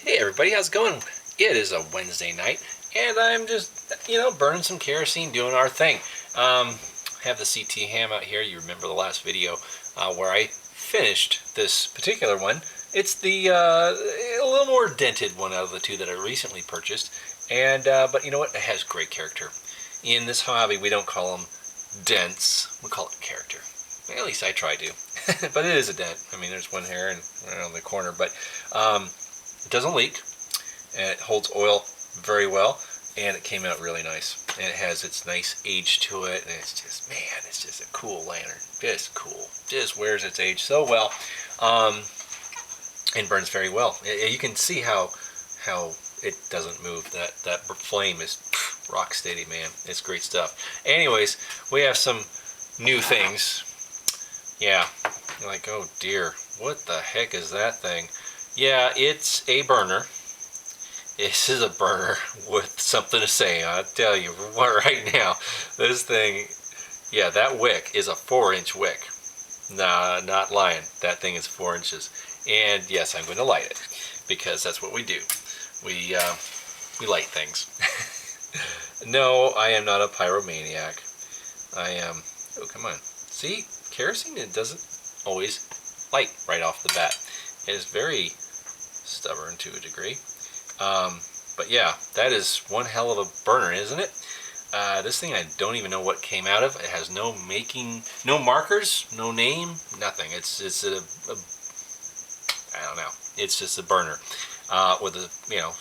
Hey everybody, how's it going? It is a Wednesday night, and I'm just, burning some kerosene, doing our thing. Have the CT ham out here. You remember the last video where I finished this particular one. It's the a little more dented one out of the two that I recently purchased, and but you know what? It has great character. In this hobby, we don't call them dents; we call it character. At least I try to. But it is a dent. I mean, there's one here and right on the corner, but it doesn't leak, and it holds oil very well, and it came out really nice. And it has its nice age to it, and it's just, man, it's just a cool lantern. Just cool. Just wears its age so well, and burns very well. You can see how it doesn't move. That flame is rock steady, man. It's great stuff. Anyways, we have some new things. Yeah, you're like, oh dear, what the heck is that thing? Yeah, it's a burner. This is a burner with something to say. I'll tell you what right now. This thing, yeah, that wick is a 4-inch wick. Nah, not lying. That thing is 4 inches. And yes, I'm going to light it because that's what we do. We light things. No, I am not a pyromaniac. I am. Oh, come on. See, kerosene, it doesn't always light right off the bat. It is very stubborn to a degree. But yeah, that is one hell of a burner, isn't it? This thing I don't even know what came out of. It has no markers, no name, nothing. It's I don't know. It's just a burner with a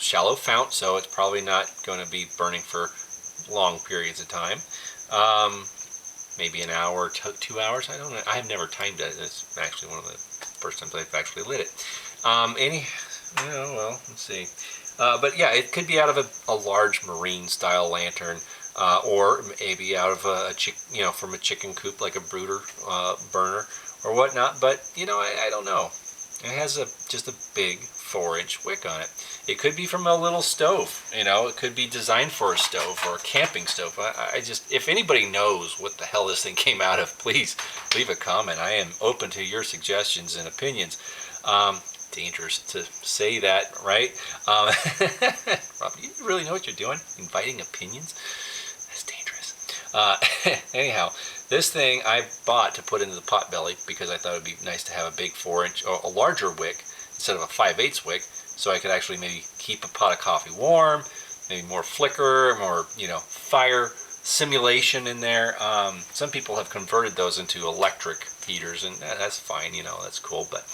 shallow fount, so it's probably not going to be burning for long periods of time. Maybe an hour, 2 hours. I don't know. I've never timed it. It's actually one of the first times I've actually lit it. Well, let's see. But yeah, it could be out of a large marine style lantern, or maybe out of from a chicken coop, like a brooder burner or whatnot. But I don't know. It has just a big 4-inch wick on it. It could be from a little stove. It could be designed for a stove or a camping stove. I just, if anybody knows what the hell this thing came out of, please leave a comment. I am open to your suggestions and opinions. Dangerous to say that, right? Rob, you really know what you're doing? Inviting opinions? That's dangerous. Anyhow, this thing I bought to put into the pot belly because I thought it would be nice to have a big 4-inch or a larger wick instead of a 5/8 wick, so I could actually maybe keep a pot of coffee warm, maybe more flicker, more fire simulation in there. Some people have converted those into electric heaters, and that's fine. That's cool, but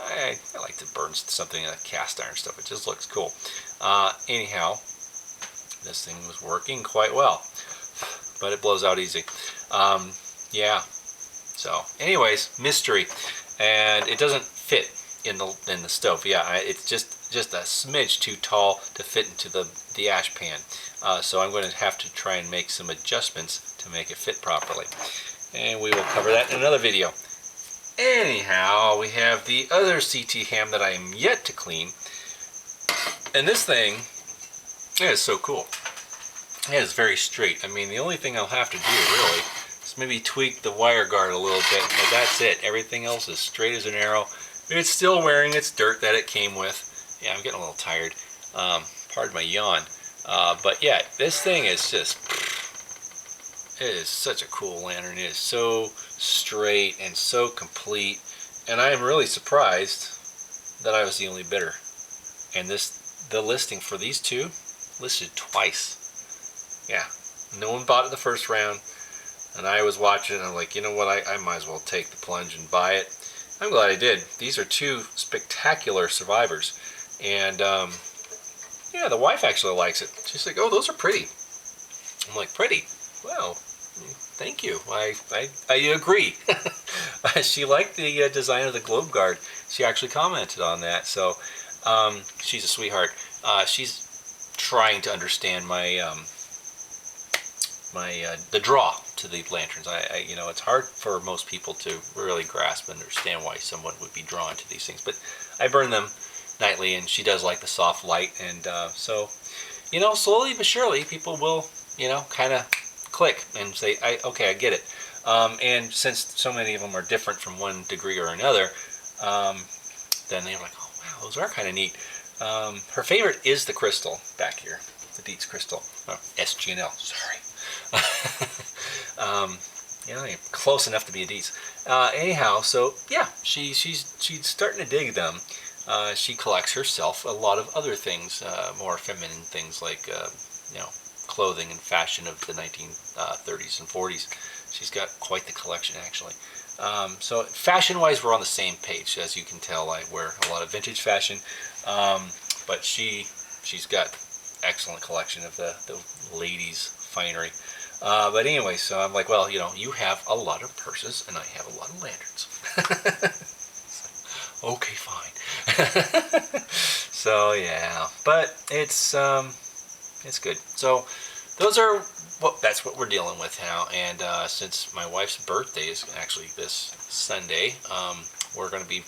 I like to burn something in a cast iron stuff. It just looks cool. Anyhow, this thing was working quite well, but it blows out easy. Yeah. So, anyways, mystery, and it doesn't fit in the stove. Yeah, it's just a smidge too tall to fit into the ash pan. So I'm going to have to try and make some adjustments to make it fit properly, and we will cover that in another video. Anyhow, we have the other CT ham that I am yet to clean, and this thing is so cool. It is very straight. I mean, the only thing I'll have to do really is maybe tweak the wire guard a little bit, but that's it. Everything else is straight as an arrow. It's still wearing its dirt that it came with. Yeah, I'm getting a little tired. Pardon my yawn. But yeah, this thing is just, it is such a cool lantern. It is so straight and so complete, and I am really surprised that I was the only bidder. And the listing for these two listed twice. Yeah, no one bought it the first round, and I was watching and I'm like, you know what, I might as well take the plunge and buy it. I'm glad I did. These are two spectacular survivors, and yeah, the wife actually likes it. She's like, oh, those are pretty. I'm like, pretty? Well, thank you. I agree. She liked the design of the globe guard. She actually commented on that, so she's a sweetheart. She's trying to understand my the draw to the lanterns. It's hard for most people to really grasp and understand why someone would be drawn to these things, but I burn them nightly, and she does like the soft light, and so slowly but surely people will kind of click and say, okay, I get it. And since so many of them are different from one degree or another, then they're like, oh wow, those are kind of neat. Her favorite is the crystal back here, the Dietz crystal. Oh, SG&L, sorry. Yeah, close enough to be a Dietz. Anyhow, so yeah, she's starting to dig them. She collects herself a lot of other things, more feminine things like clothing and fashion of the 1930s and 40s. She's got quite the collection, actually. So fashion-wise, we're on the same page. As you can tell, I wear a lot of vintage fashion, but she's got excellent collection of the ladies' finery. But anyway, so I'm like, well, you have a lot of purses, and I have a lot of lanterns. Okay, fine. So yeah, but it's good. So those are that's what we're dealing with now. And since my wife's birthday is actually this Sunday, we're going to be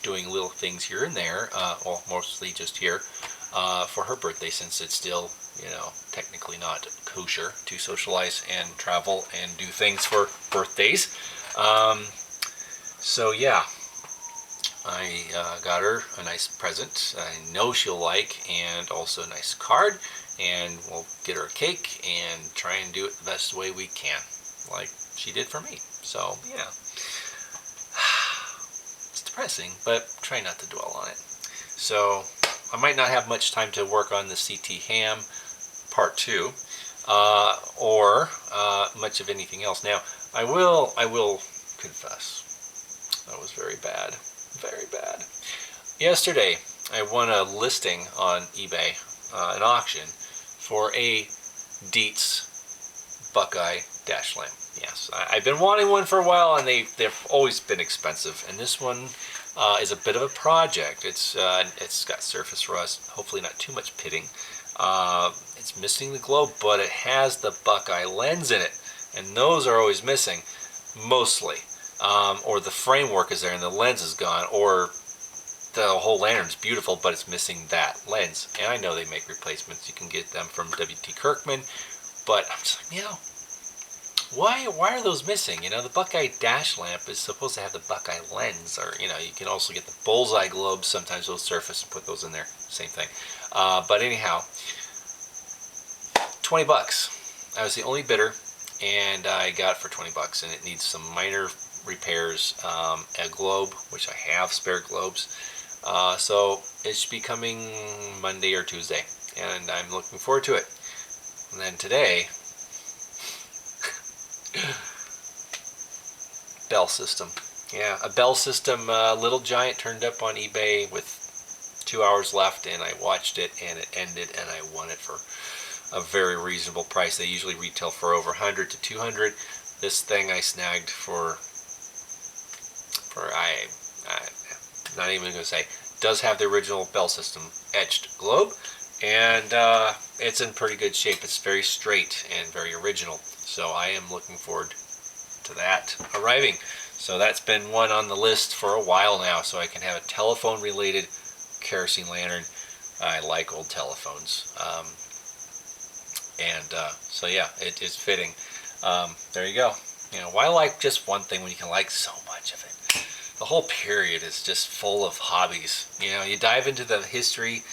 doing little things here and there, well, mostly just here, for her birthday, since it's still, technically not kosher to socialize and travel and do things for birthdays. So yeah, I got her a nice present I know she'll like, and also a nice card, and we'll get her a cake and try and do it the best way we can, like she did for me. So yeah, it's depressing, but try not to dwell on it. So I might not have much time to work on the CT ham part 2, or much of anything else. Now I will confess, that was very bad. Very bad. Yesterday, I won a listing on eBay, an auction, for a Dietz Buckeye dash lamp. Yes, I've been wanting one for a while, and they've always been expensive. And this one is a bit of a project. It's got surface rust, hopefully not too much pitting. It's missing the globe, but it has the Buckeye lens in it, and those are always missing, mostly. Or the framework is there and the lens is gone, or the whole lantern's beautiful, but it's missing that lens. And I know they make replacements. You can get them from W.T. Kirkman, but I'm just like, why are those missing? The Buckeye dash lamp is supposed to have the Buckeye lens, or, you can also get the bullseye globes. Sometimes those surface and put those in there. Same thing. But anyhow, $20. I was the only bidder, and I got it for $20, and it needs some minor repairs, a globe, which I have spare globes, so it should be coming Monday or Tuesday, and I'm looking forward to it. And then today, Bell System, yeah, a Bell System Little Giant turned up on eBay with 2 hours left, and I watched it, and it ended, and I won it for a very reasonable price. They usually retail for over 100 to 200. This thing I snagged for I'm not even going to say, does have the original Bell System etched globe, and it's in pretty good shape. It's very straight and very original, so I am looking forward to that arriving. So that's been one on the list for a while now, so I can have a telephone related kerosene lantern. I like old telephones, and so yeah, it is fitting. There you go. Why like just one thing when you can like so much of it? The whole period is just full of hobbies. You dive into the history,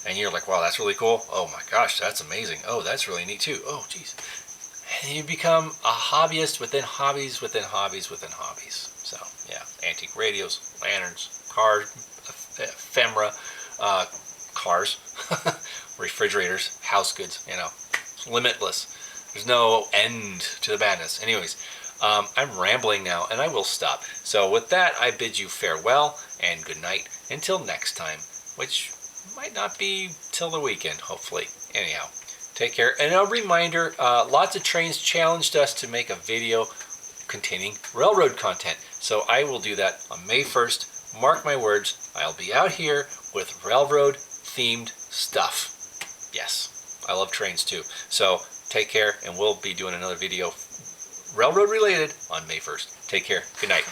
and you're like, wow, that's really cool. Oh my gosh, that's amazing. Oh, that's really neat too. Oh, geez. And you become a hobbyist within hobbies within hobbies within hobbies. So yeah, antique radios, lanterns, cars, ephemera, cars, refrigerators, house goods. It's limitless. There's no end to the madness. Anyways, I'm rambling now, and I will stop. So with that, I bid you farewell and good night until next time, which might not be till the weekend, hopefully. Anyhow, take care. And a reminder, Lots of Trains challenged us to make a video containing railroad content. So I will do that on May 1st. Mark my words, I'll be out here with railroad-themed stuff. Yes, I love trains too. So take care, and we'll be doing another video railroad related on May 1st. Take care. Good night.